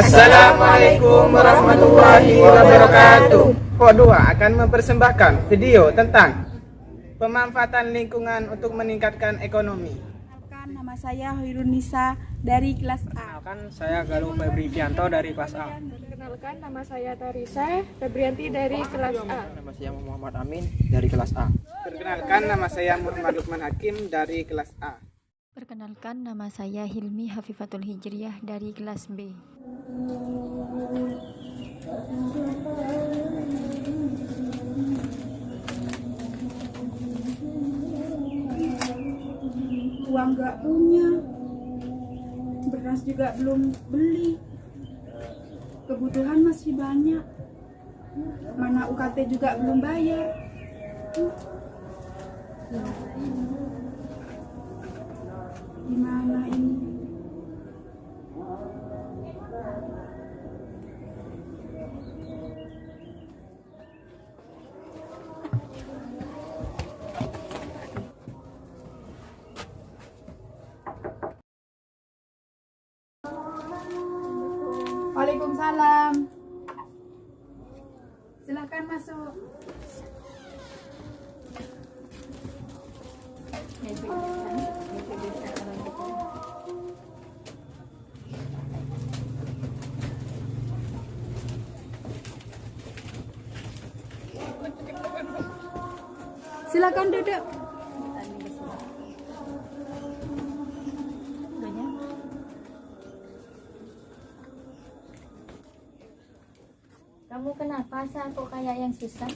Assalamualaikum warahmatullahi wabarakatuh. Kod 2 akan mempersembahkan video tentang pemanfaatan lingkungan untuk meningkatkan ekonomi. Perkenalkan, nama saya Hoirun Nisa dari kelas A. Perkenalkan, saya Galuh Febrianto dari kelas A. Perkenalkan, nama saya Tarisa Febrianti dari kelas A. Nama saya Muhammad Amin dari kelas A. Perkenalkan, nama saya Muhammad Lukman Hakim dari kelas A. Perkenalkan, nama saya Hilmi Hafifatul Hijriyah dari kelas B. Uang nggak punya, beras juga belum beli, kebutuhan masih banyak, mana UKT juga belum bayar. Gimana ini? Waalaikumsalam. Silakan masuk. Silakan duduk. Kamu kenapa sih kok kayak yang susah?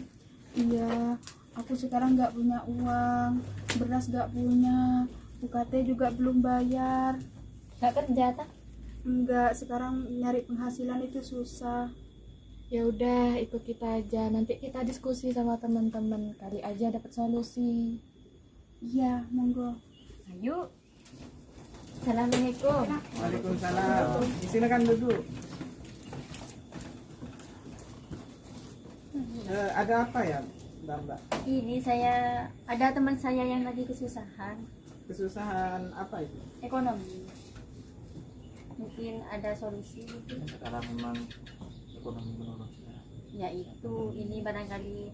Iya, aku sekarang nggak punya uang, beras nggak punya, UKT juga belum bayar. Gak kerja tak? Enggak, sekarang nyari penghasilan itu susah. Ya udah, ikut kita aja. Nanti kita diskusi sama teman-teman. Kali aja dapat solusi. Iya, monggo. Ayo. Assalamualaikum. Waalaikumsalam. Silakan duduk. Ada apa ya, Mbak? Ini saya ada teman saya yang lagi kesusahan Kesusahan apa itu? ekonomi. Mungkin ada solusi gitu. Sekarang memang ekonomi menurun. Yaitu ini barangkali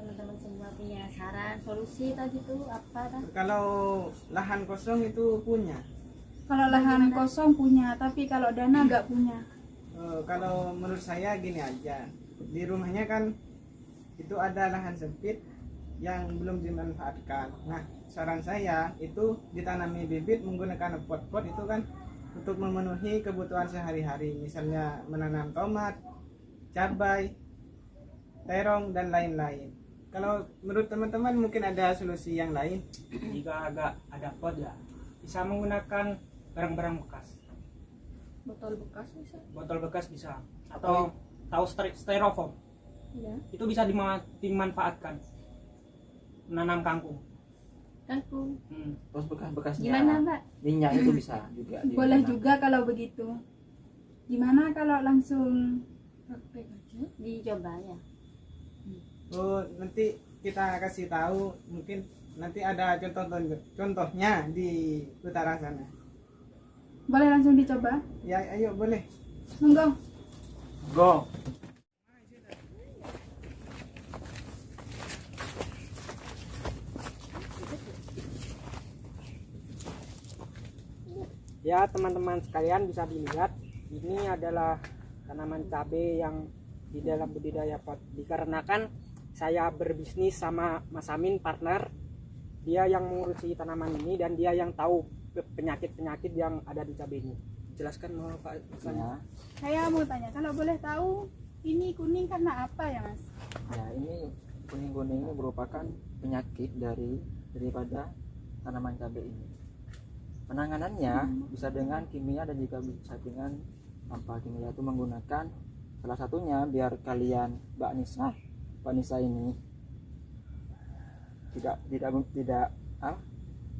teman-teman semua punya saran, solusi tadi itu apa tak? Kalau lahan kosong itu punya. Kalau lahan kosong punya, tapi kalau dana nggak punya. Kalau menurut saya gini aja, di rumahnya kan itu ada lahan sempit yang belum dimanfaatkan. Nah, saran saya itu ditanami bibit menggunakan pot-pot itu kan untuk memenuhi kebutuhan sehari-hari, misalnya menanam tomat, cabai, terong dan lain-lain. Kalau menurut teman-teman mungkin ada solusi yang lain. Jika agak ada pot ya, bisa menggunakan barang-barang bekas. Botol bekas bisa. Botol bekas bisa. Atau tahu styrofoam. Ya. Itu bisa dimanfaatkan. Menanam kangkung. Kangkung. Terus bekas-bekasnya Gimana Mbak? minyak itu bisa juga Boleh ditanam. juga kalau begitu. Gimana kalau langsung Praktek aja. Dicoba ya. Oh, nanti kita kasih tahu, mungkin nanti ada contohnya di utara sana. boleh langsung dicoba? Ya, ayo boleh. Monggo. Go. Ya, teman-teman sekalian bisa dilihat ini adalah tanaman cabai yang di dalam budidaya pot. Dikarenakan saya berbisnis sama Mas Amin partner, dia yang mengurusi tanaman ini dan dia yang tahu penyakit-penyakit yang ada di cabai ini. Jelaskan mau Pak. Ya, Saya mau tanya, kalau boleh tahu ini kuning karena apa ya, Mas? ya ini kuning-kuning ini merupakan penyakit daripada tanaman cabai ini. Penanganannya bisa dengan kimia dan juga bisa dengan tanpa kimia, itu menggunakan salah satunya biar kalian Mbak Nisa ini tidak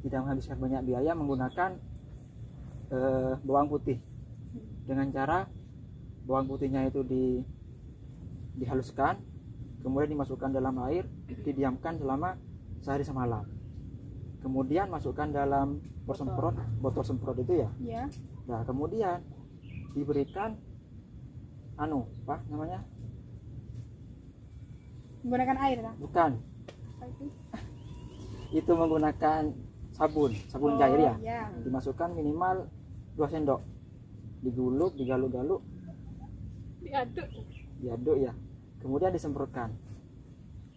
menghabiskan banyak biaya menggunakan bawang putih, dengan cara bawang putihnya itu dihaluskan, kemudian dimasukkan dalam air, didiamkan selama sehari semalam, kemudian masukkan dalam botol semprot itu ya. Ya. Nah, kemudian diberikan apa namanya? Menggunakan air kan? Bukan. Apa itu? Itu menggunakan sabun Oh, cair ya. ya. Dimasukkan minimal 2 sendok. Digulung, digaluk-galuk, diaduk ya. Kemudian disemprotkan.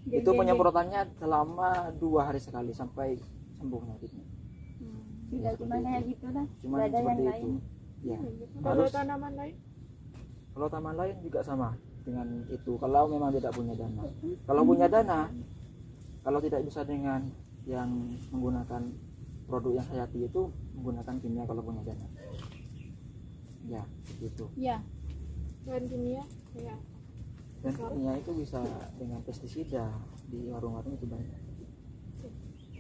Itu penyemprotannya selama 2 hari sekali sampai sembuh penyakitnya. Tidak cuma kayak gitu dah. Cuma Nggak ada yang seperti lain. itu. Ya. Kalau Harus tanaman lain? kalau taman lain juga sama dengan itu. Kalau memang tidak punya dana. Kalau punya dana, kalau tidak bisa dengan yang menggunakan produk yang hayati itu menggunakan kimia kalau punya dana. Ya, begitu. Ya. Selain kimia, ya. Dan kimia itu bisa dengan pestisida di warung-warung itu banyak.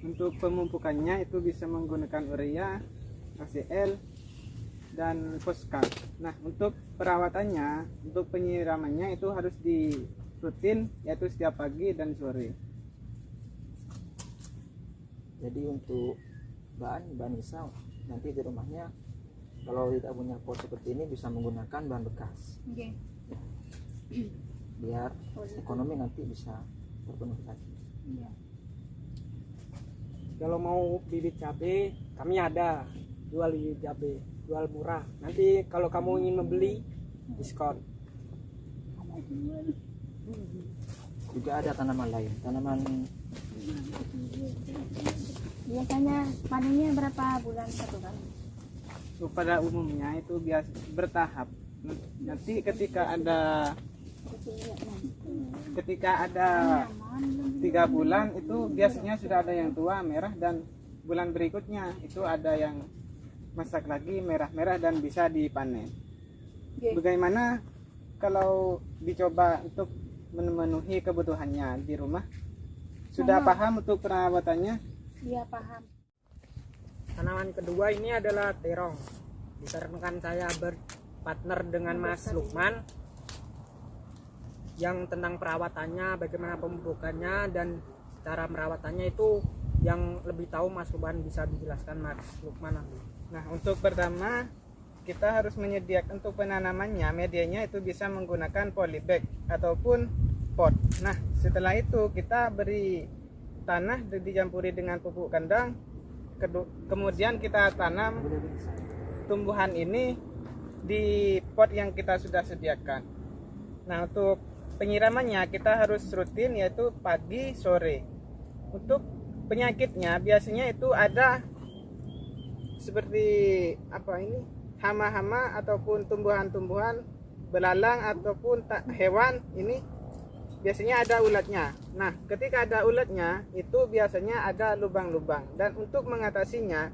Untuk pemupukannya itu bisa menggunakan urea, HCl, dan fosfat. Nah, untuk perawatannya, untuk penyiramannya itu harus di rutin, yaitu setiap pagi dan sore. Jadi untuk Mbak Nisa nanti di rumahnya kalau tidak punya pot seperti ini bisa menggunakan bahan bekas Oke. biar ekonomi nanti bisa terpenuhi lagi. Iya. Kalau mau bibit cabai, kami ada jual bibit cabai, jual murah. Nanti kalau kamu ingin membeli, diskon. Juga ada tanaman lain, tanaman Biasanya panennya berapa bulan satu kali? Pada umumnya itu biasa bertahap. Nanti ketika ada 3 bulan itu biasanya sudah ada yang tua merah, dan bulan berikutnya itu ada yang masak lagi merah-merah dan bisa dipanen. Oke. Bagaimana kalau dicoba untuk memenuhi kebutuhannya di rumah? Sudah paham untuk perawatannya? Iya, paham. Tanaman kedua ini adalah terong. Dikarenakan saya berpartner dengan Mas Lukman yang tentang perawatannya, bagaimana pemupukannya dan cara merawatannya itu yang lebih tahu Mas Lukman, bisa dijelaskan Mas Lukman. Nah, untuk pertama kita harus menyediakan untuk penanamannya, medianya itu bisa menggunakan polybag ataupun pot. Nah, setelah itu kita beri tanah dicampuri dengan pupuk kandang, kemudian kita tanam tumbuhan ini di pot yang kita sudah sediakan. Nah, untuk penyiramannya kita harus rutin, yaitu pagi sore. Untuk penyakitnya biasanya itu ada seperti hama-hama ataupun tumbuhan-tumbuhan belalang ataupun hewan ini biasanya ada ulatnya. Nah, ketika ada ulatnya itu biasanya ada lubang-lubang, dan untuk mengatasinya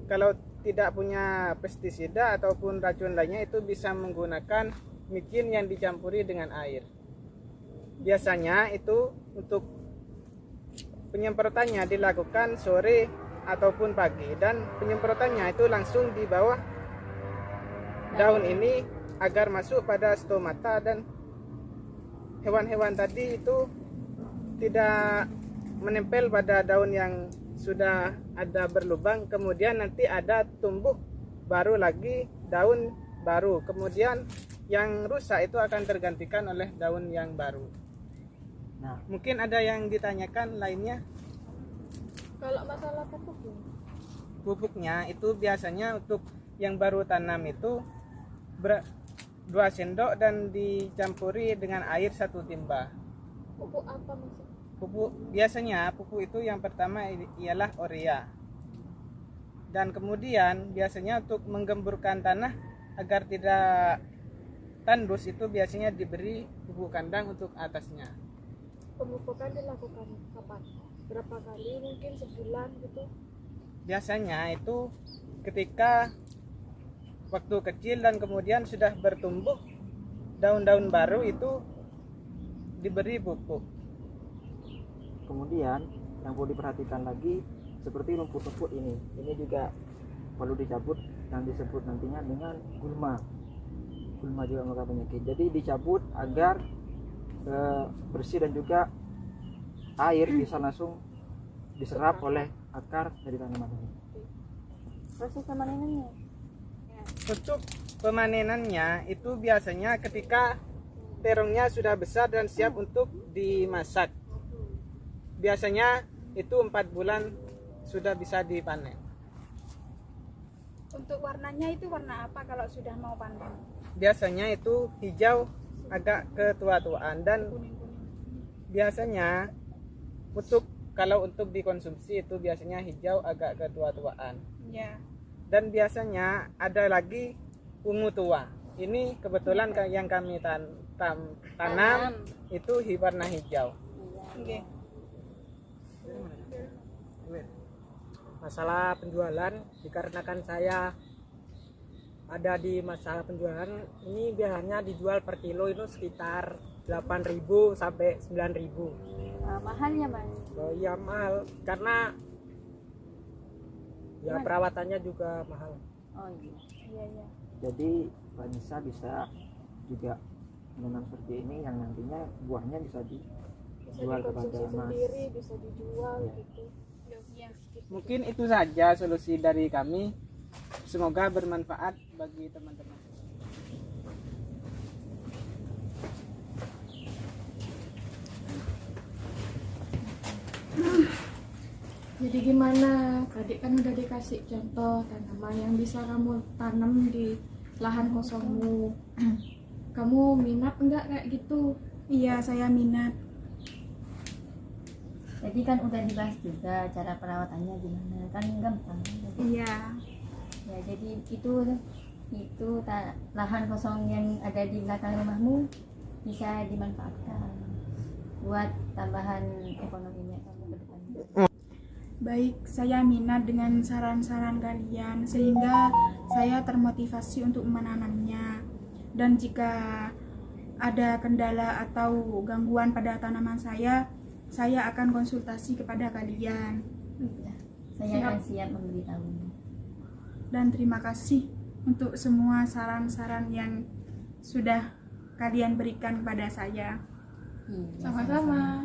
kalau tidak punya pestisida ataupun racun lainnya itu bisa menggunakan micin yang dicampuri dengan air. Biasanya itu untuk penyemprotannya dilakukan sore ataupun pagi, dan penyemprotannya itu langsung di bawah daun ini agar masuk pada stomata dan hewan-hewan tadi itu tidak menempel pada daun yang sudah ada berlubang. Kemudian nanti ada tumbuh baru lagi daun baru, kemudian yang rusak itu akan tergantikan oleh daun yang baru. Nah, Mungkin ada yang ditanyakan lainnya. Kalau masalah pupuk, Pupuknya itu biasanya untuk yang baru tanam itu 2 sendok dan dicampuri dengan air 1 timba. pupuk apa maksudnya? Pupuk itu yang pertama ialah urea. Dan kemudian biasanya untuk menggemburkan tanah agar tidak tandus itu biasanya diberi pupuk kandang untuk atasnya. Pemupukan dilakukan kapan? Berapa kali? Mungkin sebulan gitu? Biasanya itu ketika waktu kecil dan kemudian sudah bertumbuh daun-daun baru itu diberi pupuk. kemudian yang perlu diperhatikan lagi seperti rumput-rumput ini juga perlu dicabut dan disebut nantinya dengan gulma juga mengandung penyakit. Jadi dicabut agar bersih dan juga air bisa langsung diserap oleh akar dari tanaman ini. Proses pemanenannya? Untuk pemanenannya itu biasanya ketika terongnya sudah besar dan siap untuk dimasak. Biasanya itu 4 bulan sudah bisa dipanen. Untuk warnanya itu warna apa kalau sudah mau panen? Biasanya itu hijau agak ketua-tuaan, dan Kuning-kuning. biasanya kalau untuk dikonsumsi itu biasanya hijau agak ketua-tuaan. Ya. Dan biasanya ada lagi ungu tua. Ini kebetulan yang kami tanam itu warna hijau. Oke. Masalah penjualan, dikarenakan saya ada di masalah penjualan, ini biasanya dijual per kilo itu sekitar 8.000 sampai 9.000. Mahal ya mas. Oh iya mahal, karena ya perawatannya juga mahal. Oh iya. Iya, iya. Jadi Mbak Nisa bisa juga menanam seperti ini yang nantinya buahnya bisa dijual kepada Mas. bisa dijual Ya. gitu. Iya. Mungkin itu saja solusi dari kami. Semoga bermanfaat bagi teman-teman. Jadi gimana? Tadi kan udah dikasih contoh tanaman yang bisa kamu tanam di lahan kosongmu. Kamu minat enggak kayak gitu? Iya, saya minat. Jadi kan udah dibahas juga cara perawatannya gimana, kan gampang. Iya. Ya jadi lahan kosong yang ada di belakang rumahmu bisa dimanfaatkan buat tambahan ekonominya kamu ke depannya. Baik, saya minat dengan saran-saran kalian sehingga saya termotivasi untuk menanamnya. Dan jika ada kendala atau gangguan pada tanaman saya akan konsultasi kepada kalian. Ya, saya akan siap memberitahu. Dan terima kasih untuk semua saran-saran yang sudah kalian berikan kepada saya. Iya, Sama-sama.